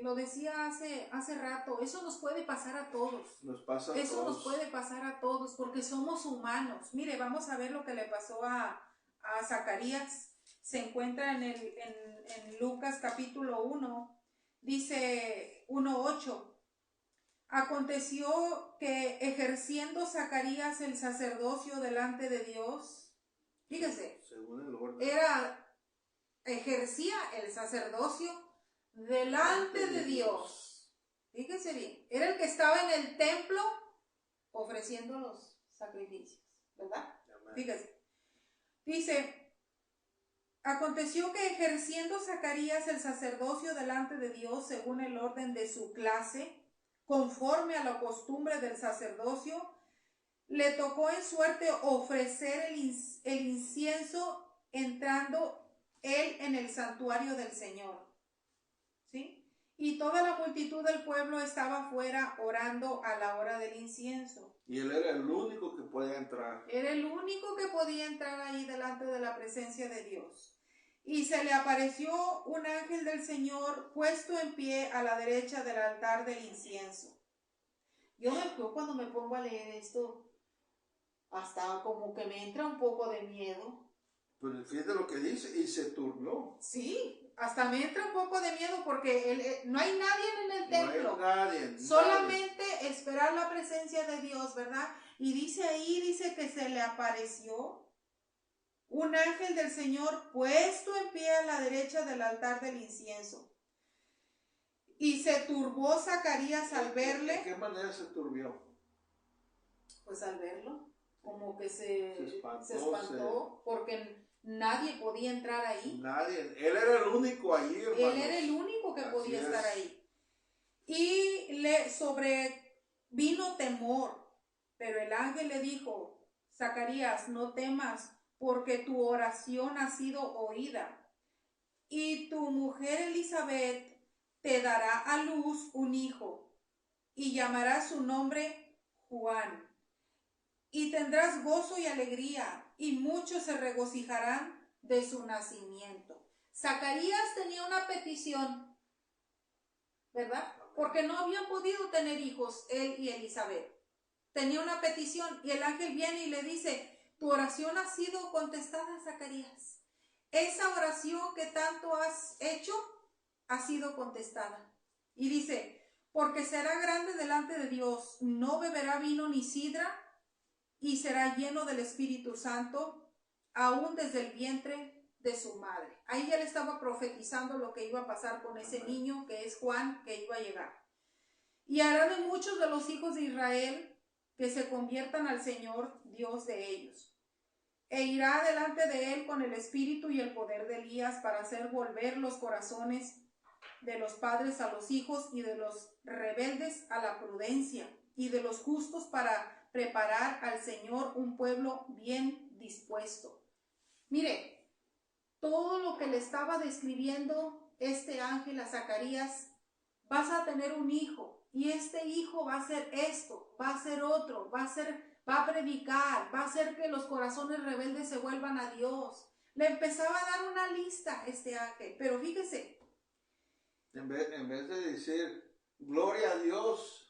lo decía hace rato, eso nos puede pasar a todos. Nos pasa a eso todos. Nos puede pasar a todos porque somos humanos. Mire, vamos a ver lo que le pasó a Zacarías. Se encuentra en Lucas capítulo 1, dice 1:8. Aconteció que ejerciendo Zacarías el sacerdocio delante de Dios, fíjese, según el orden, ejercía el sacerdocio delante de Dios. Fíjese bien, era el que estaba en el templo ofreciendo los sacrificios, ¿verdad? Amén. Fíjese, dice, Aconteció que ejerciendo Zacarías el sacerdocio delante de Dios según el orden de su clase, conforme a la costumbre del sacerdocio, le tocó en suerte ofrecer el incienso entrando él en el santuario del Señor. ¿Sí? Y toda la multitud del pueblo estaba fuera orando a la hora del incienso. Y él era el único que podía entrar. Era el único que podía entrar ahí delante de la presencia de Dios. Y se le apareció un ángel del Señor puesto en pie a la derecha del altar del incienso. Yo cuando me pongo a leer esto, hasta como que me entra un poco de miedo. Pero fíjate lo que dice, y se turnó. Sí, hasta me entra un poco de miedo porque no hay nadie en el templo. No hay nadie. Solamente esperar la presencia de Dios, ¿verdad? Y dice ahí, dice que se le apareció un ángel del Señor puesto en pie a la derecha del altar del incienso. Y se turbó Zacarías al verle. ¿De qué manera se turbió? Pues al verlo, como que se espantó porque nadie podía entrar ahí. Nadie, él era el único ahí, hermanos. Él era el único que podía estar ahí. Y le sobrevino temor, pero el ángel le dijo: Zacarías, no temas, porque tu oración ha sido oída, y tu mujer Elizabeth te dará a luz un hijo, y llamarás su nombre Juan, y tendrás gozo y alegría, y muchos se regocijarán de su nacimiento. Zacarías tenía una petición, ¿verdad? Porque no habían podido tener hijos él y Elizabeth. Tenía una petición y el ángel viene y le dice: tu oración ha sido contestada, Zacarías. Esa oración que tanto has hecho ha sido contestada. Y dice: porque será grande delante de Dios, no beberá vino ni sidra, y será lleno del Espíritu Santo, aún desde el vientre de su madre. Ahí ya le estaba profetizando lo que iba a pasar con ese niño, que es Juan, que iba a llegar. Y hará de muchos de los hijos de Israel que se conviertan al Señor, Dios de ellos. E irá delante de él con el espíritu y el poder de Elías para hacer volver los corazones de los padres a los hijos y de los rebeldes a la prudencia y de los justos para preparar al Señor un pueblo bien dispuesto. Mire, todo lo que le estaba describiendo este ángel a Zacarías: vas a tener un hijo y este hijo va a ser esto, va a ser otro, va a predicar, va a hacer que los corazones rebeldes se vuelvan a Dios. Le empezaba a dar una lista este ángel, pero fíjese. En vez de decir gloria a Dios,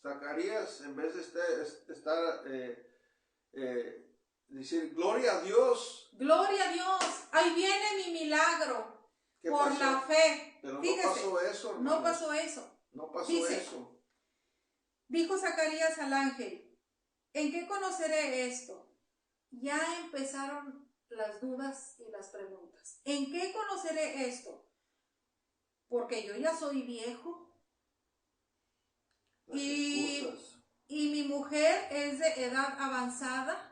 Zacarías, en vez de decir gloria a Dios. Gloria a Dios, ahí viene mi milagro por pasó? La fe. Pero fíjese, no pasó eso, hermanos. No pasó eso. No pasó Dice, eso. Dijo Zacarías al ángel: ¿en qué conoceré esto? Ya empezaron las dudas y las preguntas. ¿En qué conoceré esto? Porque yo ya soy viejo. Y mi mujer es de edad avanzada.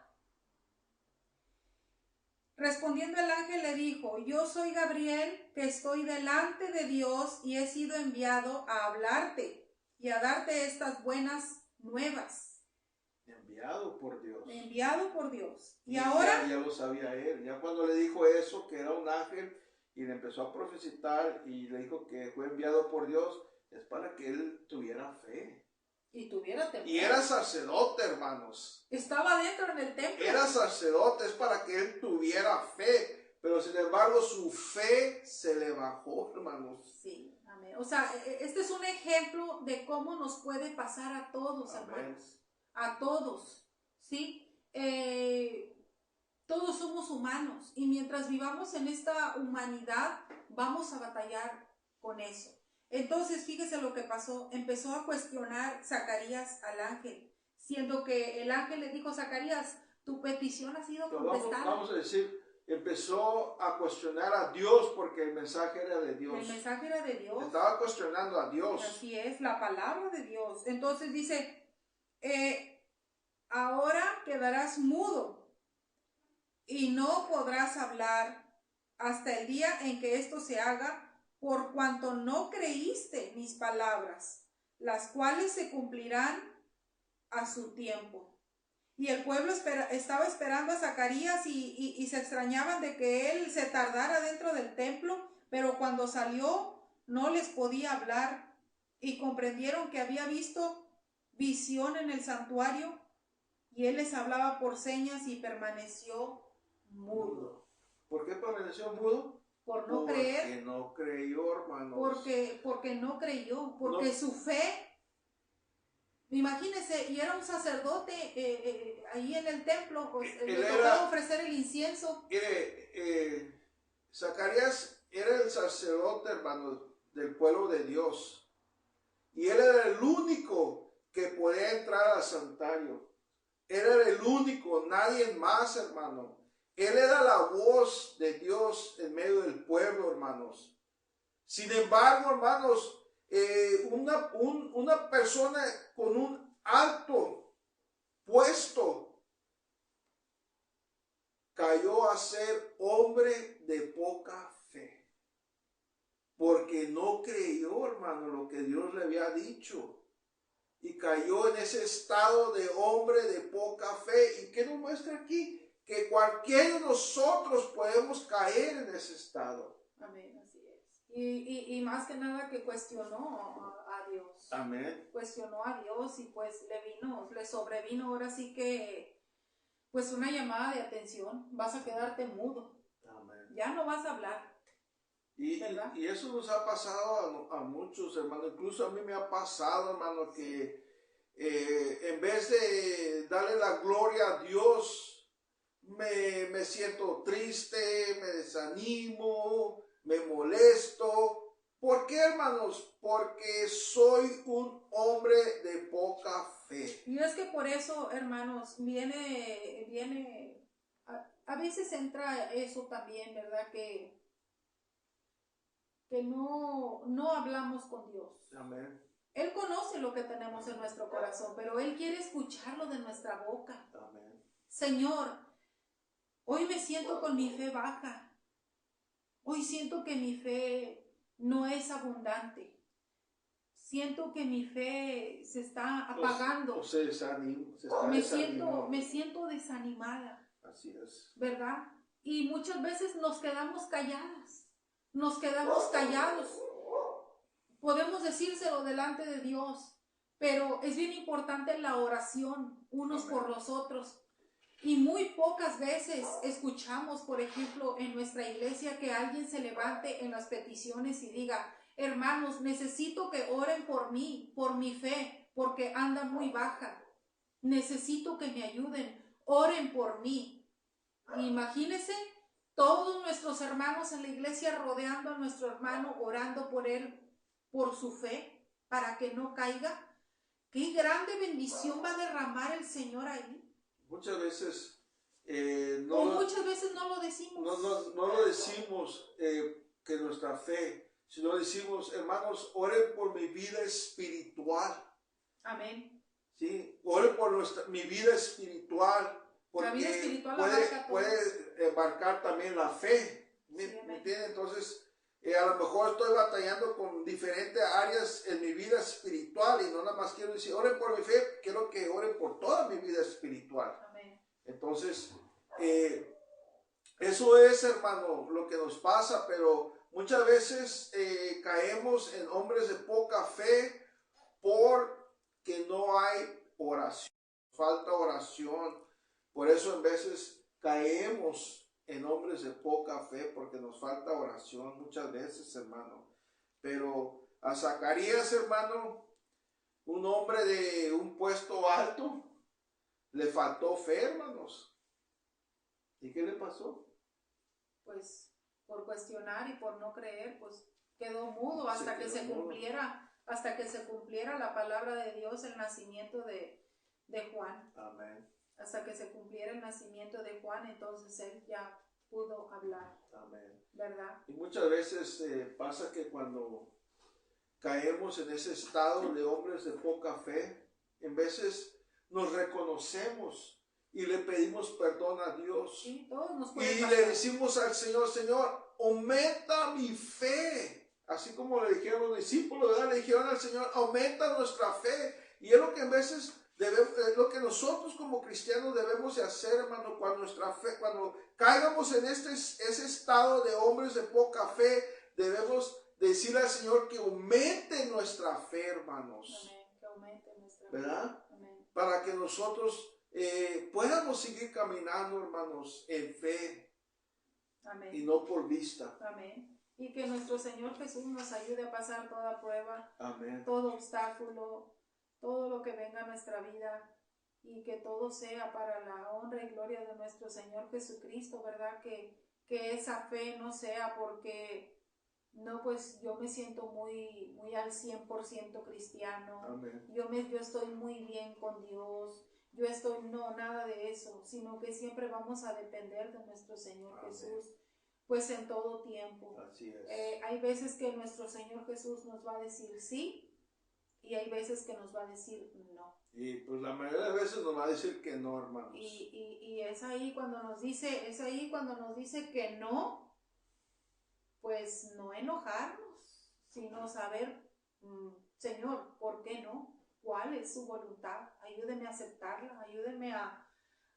Respondiendo el ángel le dijo: yo soy Gabriel, que estoy delante de Dios y he sido enviado a hablarte y a darte estas buenas nuevas. Enviado por Dios. Enviado por Dios. Y ahora ya lo sabía él. Ya cuando le dijo eso, que era un ángel, y le empezó a profetizar y le dijo que fue enviado por Dios, es para que él tuviera fe. Y tuviera temor. Y era sacerdote, hermanos. Estaba dentro en el templo. Era sacerdote, es para que él tuviera fe. Pero sin embargo su fe se le bajó, hermanos. Sí, amén. O sea, este es un ejemplo de cómo nos puede pasar a todos, amén, hermanos. A todos, ¿sí? Todos somos humanos. Y mientras vivamos en esta humanidad, vamos a batallar con eso. Entonces, fíjese lo que pasó. Empezó a cuestionar Zacarías al ángel, siendo que el ángel le dijo: Zacarías, tu petición ha sido contestada. Vamos a decir, empezó a cuestionar a Dios porque el mensaje era de Dios. El mensaje era de Dios. Estaba cuestionando a Dios. Así es, la palabra de Dios. Entonces dice: ahora quedarás mudo y no podrás hablar hasta el día en que esto se haga, por cuanto no creíste mis palabras, las cuales se cumplirán a su tiempo. Y el pueblo estaba esperando a Zacarías y se extrañaban de que él se tardara dentro del templo, pero cuando salió no les podía hablar y comprendieron que había visto visión en el santuario y él les hablaba por señas y permaneció mudo. ¿Por qué permaneció mudo? Por no Porque creer. no creyó, hermanos. Porque no creyó, porque No. su fe, imagínense, y era un sacerdote ahí en el templo, pues le tocaba ofrecer el incienso. Zacarías era el sacerdote, hermanos, del pueblo de Dios. Y él era el único que podía entrar al santuario. Él era el único, nadie más, hermano. Él era la voz de Dios en medio del pueblo, hermanos. Sin embargo, hermanos, una persona con un alto puesto cayó a ser hombre de poca fe. Porque no creyó, hermano, lo que Dios le había dicho. Y cayó en ese estado de hombre de poca fe. ¿Y qué nos muestra aquí? Que cualquiera de nosotros podemos caer en ese estado. Amén, así es. Y más que nada que cuestionó a Dios. Amén. Cuestionó a Dios y pues le sobrevino ahora sí que pues una llamada de atención. Vas a quedarte mudo. Amén. Ya no vas a hablar. Y eso nos ha pasado a muchos, hermano. Incluso a mí me ha pasado, hermano, que en vez de darle la gloria a Dios, me siento triste, me desanimo, me molesto. ¿Por qué, hermanos? Porque soy un hombre de poca fe. Y es que por eso, hermanos, viene a veces entra eso también, ¿verdad? Que no hablamos con Dios. Amén. Él conoce lo que tenemos en nuestro corazón, pero Él quiere escucharlo de nuestra boca. Amén. Señor, hoy me siento con mi fe baja. Hoy siento que mi fe no es abundante. Siento que mi fe se está apagando. Me siento desanimada. Así es. ¿Verdad? Y muchas veces nos quedamos calladas. Nos quedamos callados. Podemos decírselo delante de Dios, pero es bien importante la oración unos por los otros. Y muy pocas veces escuchamos, por ejemplo, en nuestra iglesia que alguien se levante en las peticiones y diga: hermanos, necesito que oren por mí, por mi fe, porque anda muy baja. Necesito que me ayuden, oren por mí. Imagínense todos nuestros hermanos en la iglesia rodeando a nuestro hermano, orando por él, por su fe, para que no caiga. Qué grande bendición va a derramar el Señor ahí. Muchas veces muchas veces no lo decimos. No lo decimos que nuestra fe, sino decimos: hermanos, oren por mi vida espiritual. Amén. Sí, oren por mi vida espiritual. Porque la vida espiritual puede abarcar también la fe. ¿Me entienden? Entonces, a lo mejor estoy batallando con diferentes áreas en mi vida espiritual y no nada más quiero decir oren por mi fe, quiero que oren por toda mi vida espiritual. Amén. Entonces, eso es, hermano, lo que nos pasa, pero muchas veces caemos en hombres de poca fe porque no hay oración, falta oración. Por eso en veces caemos en hombres de poca fe porque nos falta oración muchas veces, hermano. Pero a Zacarías, hermano, un hombre de un puesto alto, le faltó fe, hermanos. ¿Y qué le pasó? Pues por cuestionar y por no creer, pues quedó mudo hasta que se cumpliera la palabra de Dios, el nacimiento de Juan. Amén. Hasta que se cumpliera el nacimiento de Juan, entonces él ya pudo hablar. Amén. ¿Verdad? Y muchas veces pasa que cuando caemos en ese estado de hombres de poca fe, en veces nos reconocemos y le pedimos perdón a Dios. Sí, todos nos puede Y pasar. le decimos al Señor, Señor, aumenta mi fe. Así como le dijeron los discípulos, ¿verdad? Le dijeron al Señor, aumenta nuestra fe. Y es lo que a veces es lo que nosotros como cristianos debemos de hacer, hermano, cuando nuestra fe, cuando caigamos en ese estado de hombres de poca fe, debemos decirle al Señor que aumente nuestra fe, hermanos. Amén, que aumente nuestra fe. ¿Verdad? Amén. Para que nosotros podamos seguir caminando, hermanos, en fe Amén. y no por vista. Amén. Y que nuestro Señor Jesús nos ayude a pasar toda prueba, Amén. todo obstáculo, todo lo que venga a nuestra vida, y que todo sea para la honra y gloria de nuestro Señor Jesucristo, ¿verdad? Que esa fe no sea porque, no, pues yo me siento muy al 100% cristiano. Amén. Yo estoy muy bien con Dios, yo estoy, no, nada de eso, sino que siempre vamos a depender de nuestro Señor Amén. Jesús, pues en todo tiempo. Así es. Hay veces que nuestro Señor Jesús nos va a decir sí, y hay veces que nos va a decir no. Y pues la mayoría de veces nos va a decir que no, hermanos. Y es ahí cuando nos dice que no, pues no enojarnos, sino saber, Señor, ¿por qué no? ¿Cuál es su voluntad? Ayúdeme a aceptarla, ayúdeme a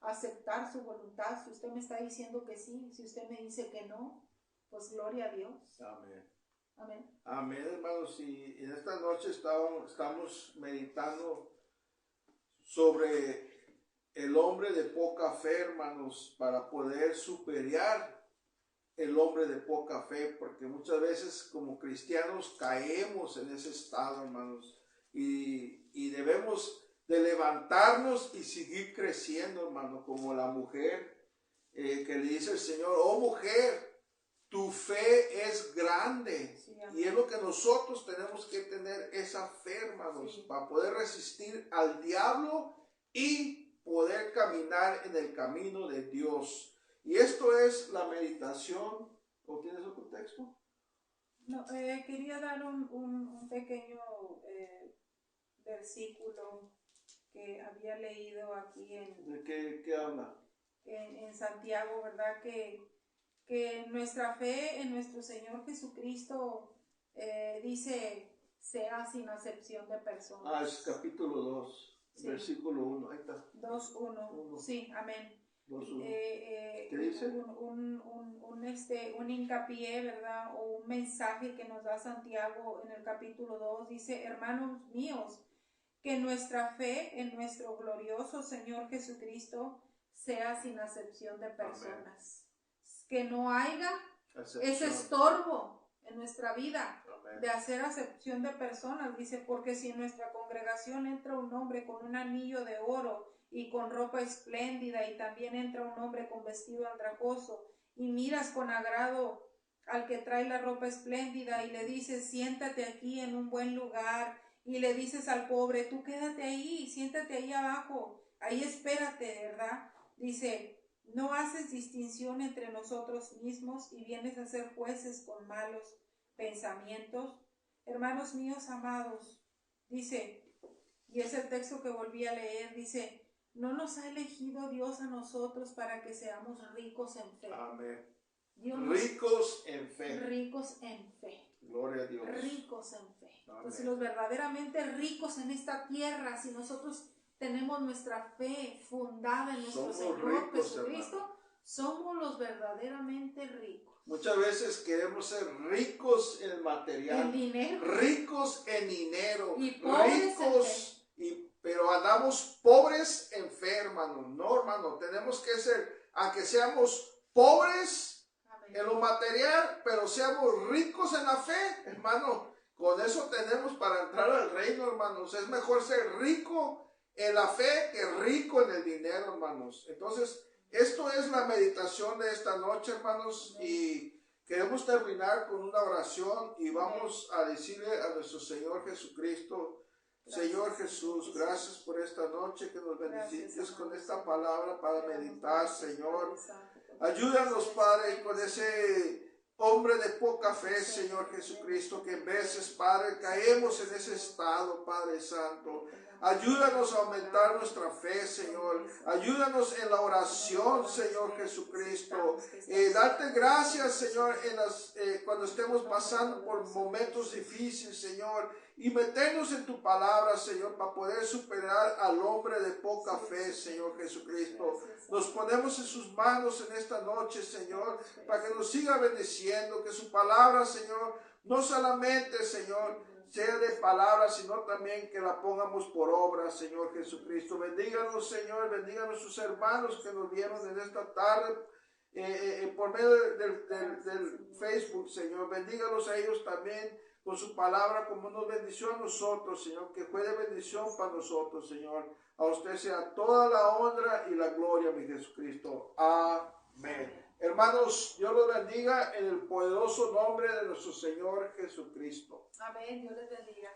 aceptar su voluntad. Si usted me está diciendo que sí, si usted me dice que no, pues gloria a Dios. Amén. Amén. Amén, hermanos. Y en esta noche estamos meditando sobre el hombre de poca fe, hermanos, para poder superar el hombre de poca fe, porque muchas veces como cristianos caemos en ese estado, hermanos, y debemos de levantarnos y seguir creciendo, hermano, como la mujer que le dice el Señor, oh mujer, tu fe es grande. Sí, y es lo que nosotros tenemos que tener, esa fe, hermanos, sí, para poder resistir al diablo y poder caminar en el camino de Dios. Y esto es la meditación. ¿O tienes otro texto? No, quería dar un pequeño versículo que había leído aquí ¿De qué habla? en Santiago, ¿verdad? Que nuestra fe en nuestro Señor Jesucristo dice, sea sin acepción de personas. Ah, es capítulo 2, Sí. versículo 1. Ahí está. 2:1. Sí, amén. 2:1. ¿Qué dice? Un hincapié, ¿verdad? O un mensaje que nos da Santiago en el capítulo 2, dice, hermanos míos, que nuestra fe en nuestro glorioso Señor Jesucristo sea sin acepción de personas. Amén. Que no haya ese estorbo en nuestra vida. Amén. De hacer acepción de personas, dice, porque si en nuestra congregación entra un hombre con un anillo de oro y con ropa espléndida, y también entra un hombre con vestido andrajoso, y miras con agrado al que trae la ropa espléndida y le dices, siéntate aquí en un buen lugar, y le dices al pobre, tú quédate ahí, siéntate ahí abajo, ahí espérate, ¿verdad? Dice, no haces distinción entre nosotros mismos y vienes a ser jueces con malos pensamientos. Hermanos míos amados, dice, y es el texto que volví a leer, dice, no nos ha elegido Dios a nosotros para que seamos ricos en fe. Amén. Ricos en fe. Ricos en fe. Gloria a Dios. Ricos en fe. Amén. Entonces los verdaderamente ricos en esta tierra, si nosotros tenemos nuestra fe fundada en nuestro Señor Jesucristo, hermano, somos los verdaderamente ricos. Muchas veces queremos ser ricos en material, en dinero, ricos en dinero, y pobres ricos, pero andamos pobres en fe, hermano. No, hermano, tenemos que ser, aunque seamos pobres en lo material, pero seamos ricos en la fe, hermano. Con eso tenemos para entrar al reino, hermanos. Es mejor ser rico en la fe que rico en el dinero, hermanos. Entonces, esto es la meditación de esta noche, hermanos, y queremos terminar con una oración y vamos a decirle a nuestro Señor Jesucristo, Señor Jesús, gracias por esta noche que nos bendices con esta palabra para meditar, Señor. Ayúdanos, Padre, con ese hombre de poca fe, Señor Jesucristo, que en veces, Padre, caemos en ese estado, Padre Santo. Ayúdanos a aumentar nuestra fe, Señor. Ayúdanos en la oración, Señor Jesucristo. Darte gracias, Señor, cuando estemos pasando por momentos difíciles, Señor. Y meternos en tu palabra, Señor, para poder superar al hombre de poca fe, Señor Jesucristo. Nos ponemos en sus manos en esta noche, Señor, para que nos siga bendiciendo, que su palabra, Señor, no solamente, Señor, sea de palabras, sino también que la pongamos por obra, Señor Jesucristo. Bendíganos, Señor, bendíganos sus hermanos que nos vieron en esta tarde por medio del Facebook, Señor. Bendíganos a ellos también con su palabra, como nos bendició a nosotros, Señor, que fue de bendición para nosotros, Señor. A usted sea toda la honra y la gloria, mi Jesucristo. Amén. Hermanos, Dios los bendiga en el poderoso nombre de nuestro Señor Jesucristo. Amén. Dios les bendiga.